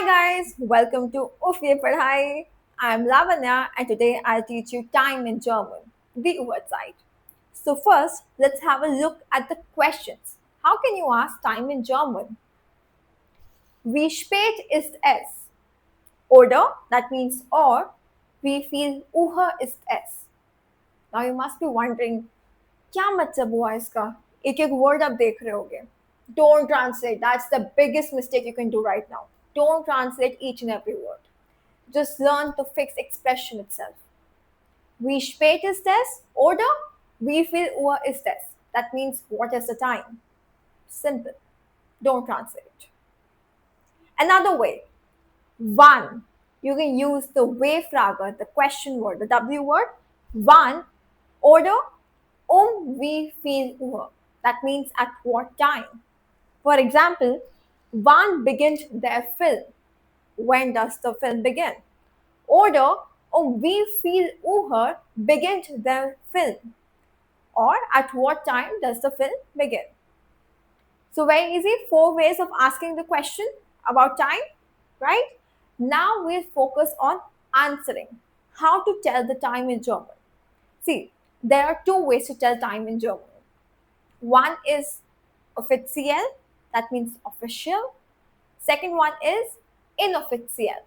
guys, welcome to Ufye Padhai. I'm Lavanya and today I'll teach you time in German, the Uhrzeit. So first, let's have a look at the questions. How can you ask time in German? Wie spät ist es? Oder, that means or, wie viel Uhr ist es? Now you must be wondering, क्या मतलब हुआ इसका? एक एक word आप देख रहे होगे. Don't translate. That's the biggest mistake you can do right now. Don't translate each and every word. Just learn the fixed expression itself. Wie spät ist es? Oder wie viel Uhr ist es? That means what is the time? Simple. Don't translate. Another way. Wann. You can use the W-Frage, the question word, the W word. Wann oder wie viel Uhr. That means at what time. For example, wann beginnt der Film? When does the film begin? Oder wie viel Uhr beginnt der Film? Or at what time does the film begin? So very easy, 4 ways of asking the question about time, right? Now we'll focus on answering. How to tell the time in German. See, there are 2 ways to tell time in German. One is offiziell, that means official. Second one is inoffiziell,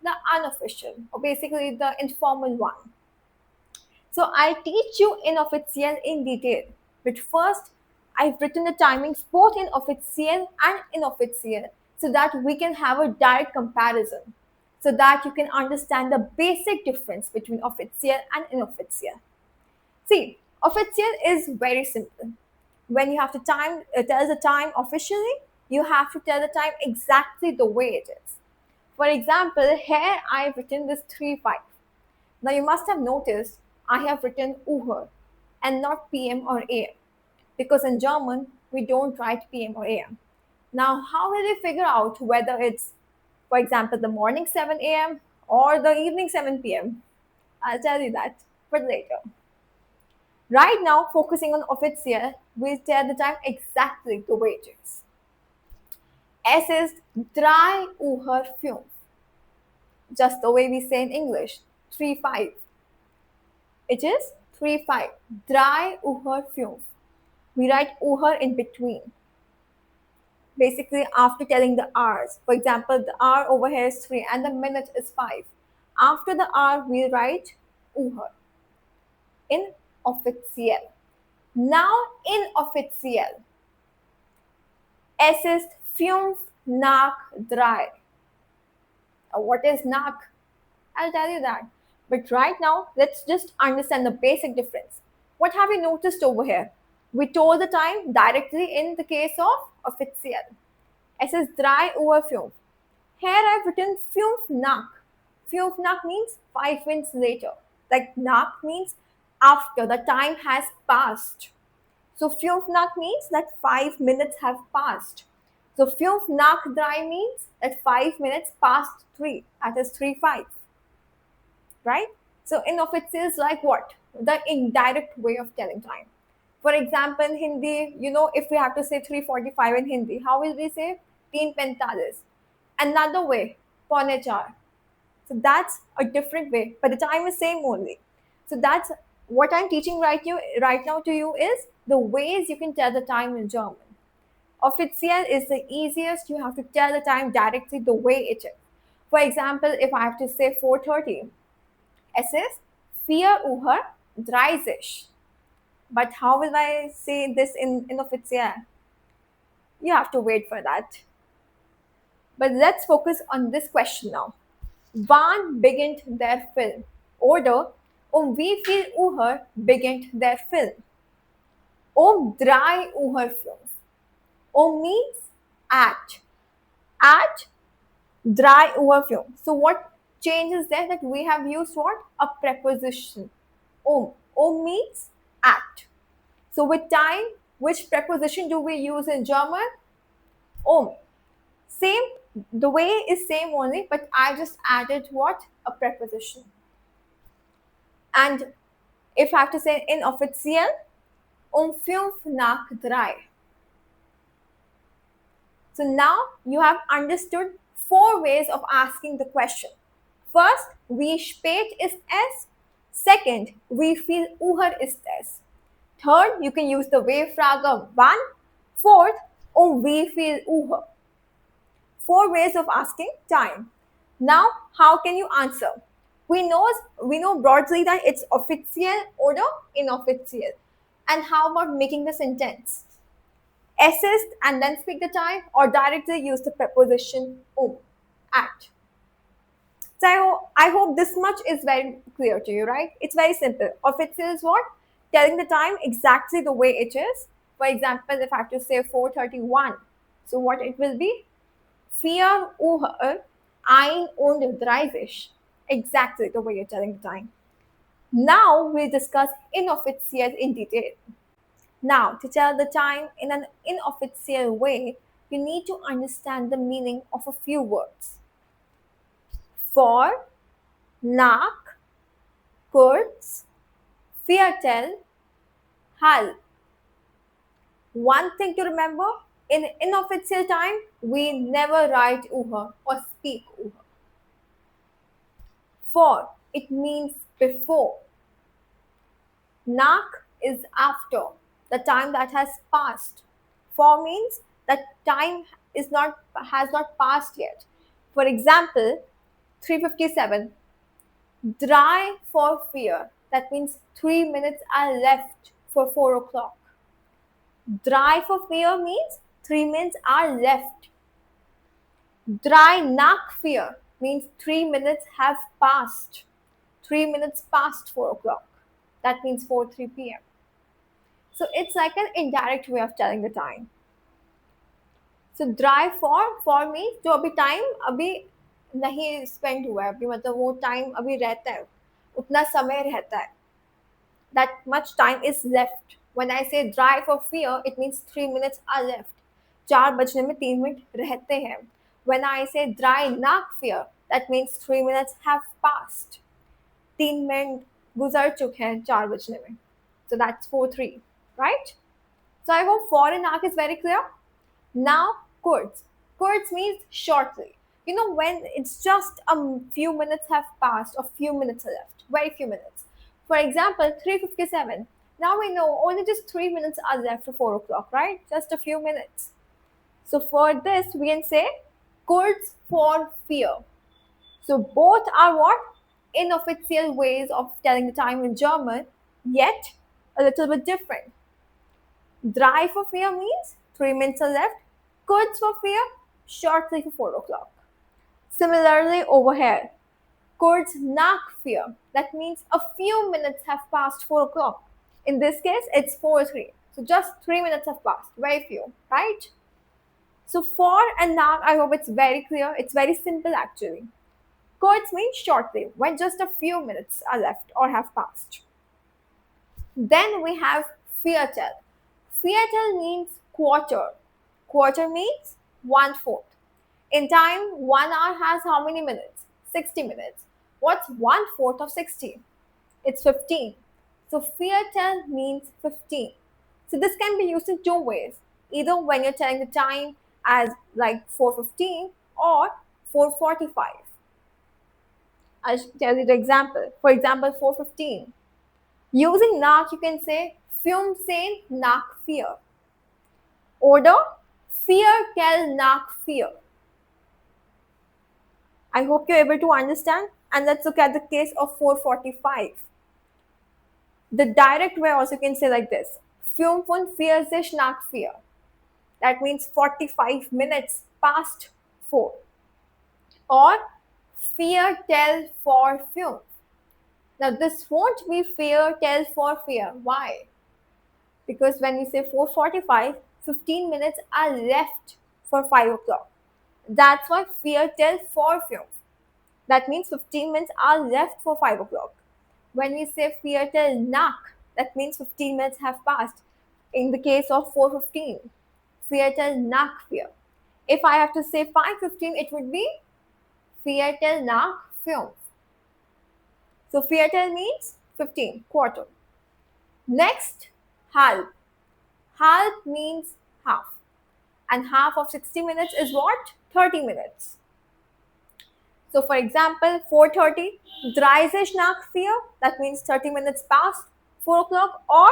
the unofficial, or basically the informal one. So I'll teach you inoffiziell in detail. But first, I've written the timings both in offiziell and inoffiziell so that we can have a direct comparison, so that you can understand the basic difference between offiziell and inoffiziell. See, official is very simple. When you have to tell the time officially, you have to tell the time exactly the way it is. For example, here I have written this 3-5. Now you must have noticed I have written Uhr and not PM or AM because in German we don't write PM or AM. Now, how will you figure out whether it's, for example, the morning 7 a.m. or the evening 7 p.m.? I'll tell you that, but later. Right now, focusing on offiziell, we'll tell the time exactly the way it is. Es ist 3:05. Just the way we say in English, 3:05. It is 3:05. 3:05. We write Uhr in between. Basically, after telling the hours. For example, the hour over here is 3 and the minute is 5. After the hour, we write Uhr in offiziell. Now inoffiziell. Es ist 5 nach 3. What is nach? I'll tell you that. But right now, let's just understand the basic difference. What have you noticed over here? We told the time directly in the case of offiziell. Es ist 3:05. Here I've written 5 nach. 5 nach means 5 minutes later. Like nach means after the time has passed. So 5 nach means that 5 minutes have passed. So 5 nach 3 means that 5 minutes past 3. That is 3:05. Right? So inofficial is like what? The indirect way of telling time. For example, in Hindi, if we have to say 3:45 in Hindi, how will we say 3:45? Another way, paune char. So that's a different way, but the time is same only. So that's what I'm teaching right now to you is the ways you can tell the time in German. Offiziell is the easiest. You have to tell the time directly the way it is. For example, if I have to say 4:30, es ist 4:30. But how will I say this in offiziell? You have to wait for that. But let's focus on this question now. Wann beginnt der Film? Oder wie viel Uhr beginnt der Film? 3:05. Means at. At 3:05. So what changes there that we have used what? A preposition. Means at. So with time, which preposition do we use in German? Same, the way is same only, but I just added what? A preposition. And if I have to say inoffiziell, 5 nach 3. So now you have understood Four ways of asking the question. First, wie spät ist es? Second, wie viel Uhr ist es? Third, you can use the W-Frage wann. Fourth, wie viel Uhr? Four ways of asking time. Now, how can you answer? We know broadly that it's offiziell or inoffiziell. And how about making the sentence? Assist and then speak the time, or directly use the preposition at. So I hope this much is very clear to you, right? It's very simple. Offiziell is what? Telling the time exactly the way it is. For example, if I have to say 4:31, so what it will be? 4:31. Exactly the way you're telling the time. Now we'll discuss inofficial in detail. Nach, to tell the time in an inofficial way, you need to understand the meaning of a few words. For, nach, kurz, viertel, halb. One thing to remember, in inofficial time, we never write uha or speak uha. For, it means before. Nach is after, the time that has passed. For means that time has not passed yet. For example, 3:57. Dry for fear. That means 3 minutes are left for 4 o'clock. Dry for fear means 3 minutes are left. Dry nach fear means 3 minutes have passed. 3 minutes past 4 o'clock. That means 4:03 p.m. So it's like an indirect way of telling the time. So dry for means जो अभी time अभी नहीं spend हुआ है, अभी मतलब वो time अभी रहता है, उतना समय रहता है. That much time is left. When I say dry for fear, it means 3 minutes are left. 4 बजने में 3 मिनट रहते हैं. When I say dry nach fear, that means 3 minutes have passed. 3 minute गुजर चुके हैं 4 बजने में. So that's 4:03, right? So I hope for and nach is very clear. Now, kurz. Kurz means shortly. You know, when it's just a few minutes have passed or few minutes are left, very few minutes. For example, 3:57. Now we know only just 3 minutes are left for 4 o'clock, right? Just a few minutes. So for this, we can say kurz for fear. So both are what? Inofficial ways of telling the time in German, yet a little bit different. Dry for fear means 3 minutes are left. Kurz for fear, shortly for 4 o'clock. Similarly, over here, kurz nach fear. That means a few minutes have passed 4 o'clock. In this case, it's 4:03. So just 3 minutes have passed. Very few, right? So for and nach, I hope it's very clear. It's very simple actually. Kurz means shortly, when just a few minutes are left or have passed. Then we have viertel. Viertel means quarter. Quarter means 1/4. In time, 1 hour has how many minutes? 60 minutes. What's 1/4 of 60? It's 15. So viertel means 15. So this can be used in two ways. Either when you're telling the time as like 4:15 or 4:45. I'll tell you the example. For example, 4:15. Using nach, you can say 15 nach 4. Oder viertel nach 4. I hope you're able to understand. And let's look at the case of 4:45. The direct way also you can say like this. 45 nach 4. That means 45 minutes past 4. Or viertel vor 5. Now this won't be viertel vor 4. Why? Because when we say 4:45, 15 minutes are left for 5 o'clock. That's why viertel vor 5. That means 15 minutes are left for 5 o'clock. When we say viertel nach, that means 15 minutes have passed. In the case of 4:15, viertel nach 4. If I have to say 5:15, it would be viertel nach 5. So viertel means 15, quarter. Next, halb. Halb means half. And half of 60 minutes is what? 30 minutes. So for example, 4:30, dreißig is nach 4, that means 30 minutes past 4 o'clock, or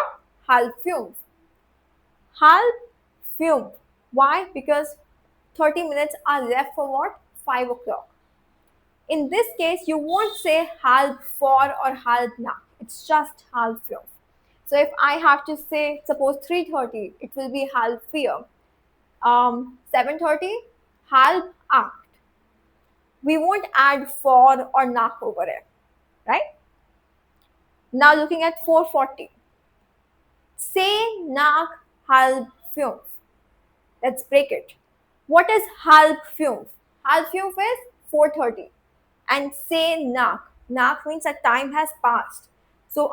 halb 5. Halb 5. Why? Because 30 minutes are left for what? 5 o'clock. In this case, you won't say halb 4 or halb nach. It's just halb 5. So if I have to say, suppose 3:30, it will be halb 4. 7:30, halb 8. We won't add 4 or nach over it, right? Now looking at 4:40. Say nach halb 5. Let's break it. What is halb 5? Halb 5 is 4:30. And say nach. Nach means that time has passed. So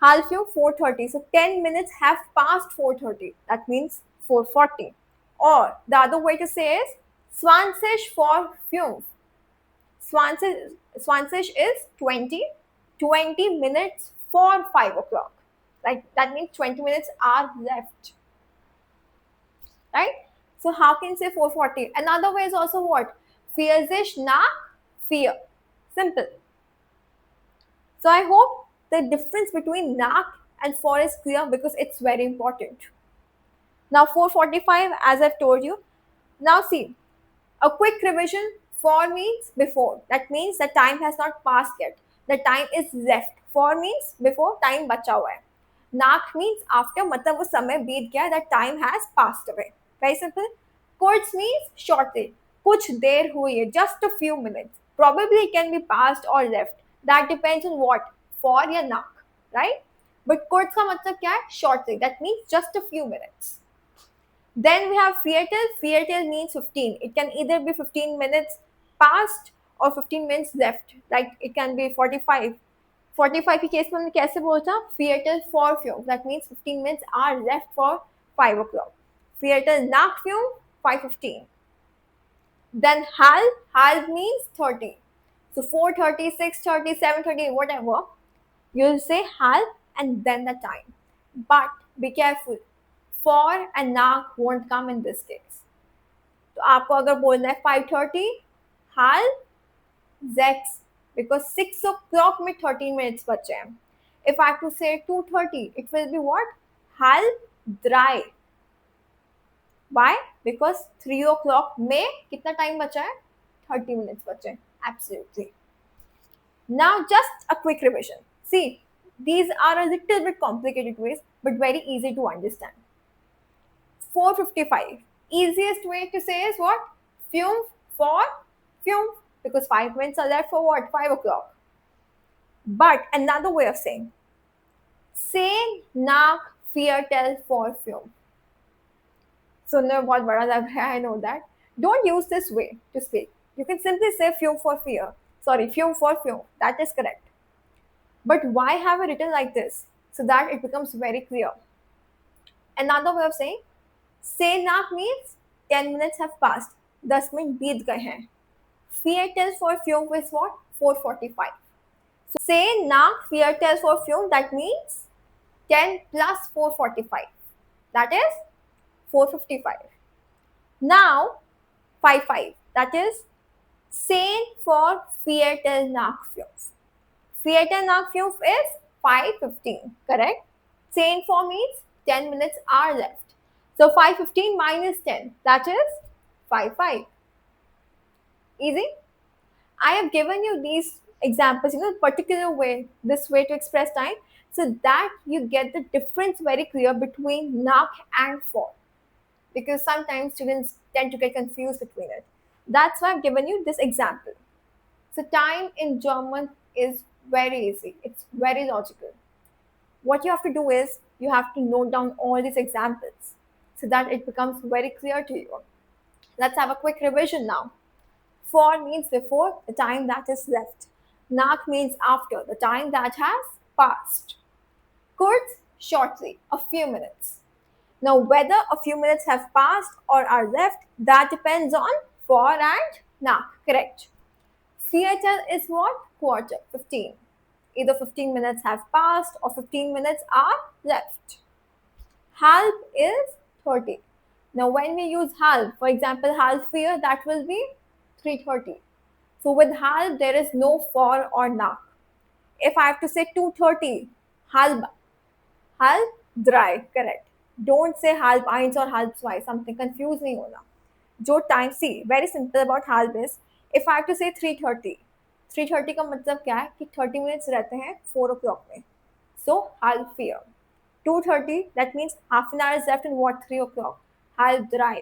halb 5, 4:30. So 10 minutes have passed 4:30. That means 4:40. Or the other way to say is 20 vor 5. 20 is 20. 20 minutes for 5 o'clock. Like that means 20 minutes are left. Right? So how can you say 4:40? Another way is also what? 40 nach 4. Simple. So I hope the difference between nach and 4 is clear because it's very important. Now 4:45, as I've told you. Now see, a quick revision. 4 means before. That means the time has not passed yet. The time is left. 4 means before, time बचा हुआ है. Nach means after, मतलब वो समय बीत गया, that time has passed away. Very simple. Kurz means shortly. कुछ देर हुई है, just a few minutes. Probably it can be past or left. That depends on what? For या nach, right? But kurz का मतलब क्या है? Shortly. That means just a few minutes. Then we have Viertel. Viertel means 15. It can either be 15 minutes past or 15 minutes left. Like it can be 45. 45 के case में हमने कैसे बोला था? Viertel vor 5. That means 15 minutes are left for 5 o'clock. Viertel nach 5, 5:15. Then halb. Halb means 30. So 4:30, 6:30, 7:30, whatever. You'll say halb and then the time. But be careful. For and nach won't come in this case. तो आपको अगर बोलना है 5:30, halb 6, because 6 o'clock में 13 minutes बचे हैं. If I have to say 2:30, it will be what? Halb 3. Why? Because 3 o'clock में कितना time बचा है? 30 minutes बचे हैं. Absolutely. Now just a quick revision. See, these are a little bit complicated ways, but very easy to understand. 4:55. Easiest way to say is what? Fume for fume, because 5 minutes are left for what? 5 o'clock. But another way of saying, say nach Viertel for fume. So no, what I know that. Don't use this way to speak. You can simply say fume for fear. Sorry, fume for fume. That is correct. But why have it written like this? So that it becomes very clear. Another way of saying, say nach means 10 minutes have passed. 10 minutes बीत गए हैं. Viertel for fume is what? 4:45. So say nach Viertel for fume, that means 10 plus 4:45. That is 4:55. Now 5:5. That is say for Viertel nach 5. Viertel nach 5 is 5:15. Correct? Say for means 10 minutes are left. So 5:15 minus 10, that is 5:5. Easy? I have given you these examples, particular way, this way to express time, so that you get the difference very clear between nach and for. Because sometimes students tend to get confused between it. That's why I've given you this example. So time in German is very easy. It's very logical. What you have to do is you have to note down all these examples so that it becomes very clear to you. Let's have a quick revision now. For means before, the time that is left. Nach means after, the time that has passed. Kurz, shortly, a few minutes. Now, whether a few minutes have passed or are left, that depends on for and nach, correct. Viertel is what? Quarter, 15. Either 15 minutes have passed or 15 minutes are left. Halb is 30. Now, when we use halb, for example, halb 4, that will be 3:30. So with halb, there is no for or nach. If I have to say 2:30, halb, halb dry, correct. Don't say halb eins or halb zwei, something confuse नहीं होना. जो time see very simple about hall this if I have to say 3:30 का मतलब क्या है कि 30 minutes रहते हैं 4 o'clock में सो हाल फियर 2:30 that means half an hour is left in what 3 o'clock half drive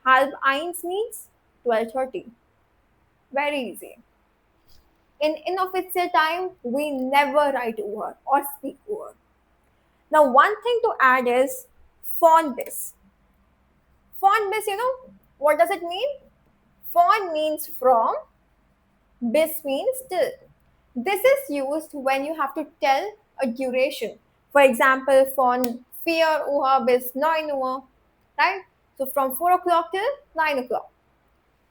half आइंस means 12:30 very easy in inofficial time we never write over or speak over now one thing to add is font this font this what does it mean font means from. Bis means till. This is used when you have to tell a duration. For example, from 4 Uhr bis 9 Uhr, right? So from 4 o'clock till 9 o'clock.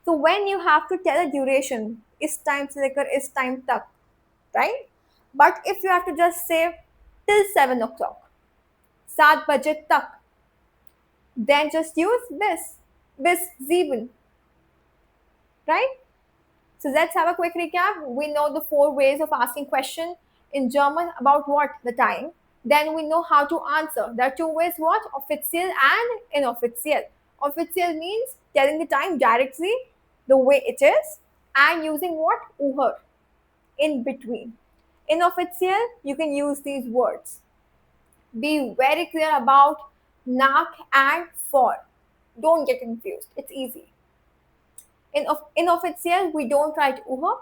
So when you have to tell a duration, is time से लेकर इस time तक, right? But if you have to just say till 7 o'clock, 7 बजे तक, then just use bis 7, right? So let's have a quick recap. We know the four ways of asking question in German about what the time. Then we know how to answer. There are two ways: what offiziell and inoffiziell. Offiziell means telling the time directly, the way it is, and using what Uhr in between. Inoffiziell, you can use these words. Be very clear about nach and for. Don't get confused. It's easy. Inofficial, we don't write Uhr.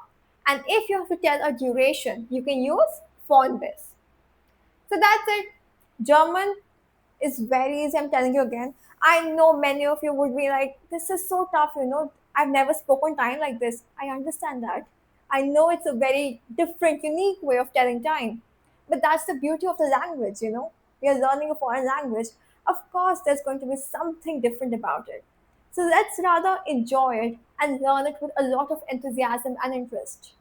And if you have to tell a duration, you can use von bis. So that's it. German is very easy, I'm telling you again. I know many of you would be like, this is so tough. I've never spoken time like this. I understand that. I know it's a very different, unique way of telling time. But that's the beauty of the language. We are learning a foreign language. Of course, there's going to be something different about it. So let's rather enjoy it and learn it with a lot of enthusiasm and interest.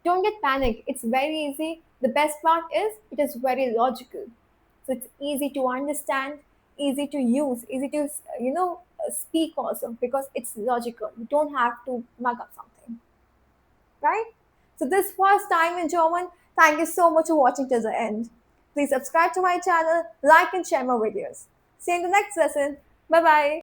Don't get panicked. It's very easy. The best part is it is very logical. So it's easy to understand, easy to use, easy to speak also because it's logical. You don't have to mug up something, right? So this was time in German. Thank you so much for watching till the end. Please subscribe to my channel, like and share my videos. See you in the next lesson. Bye bye.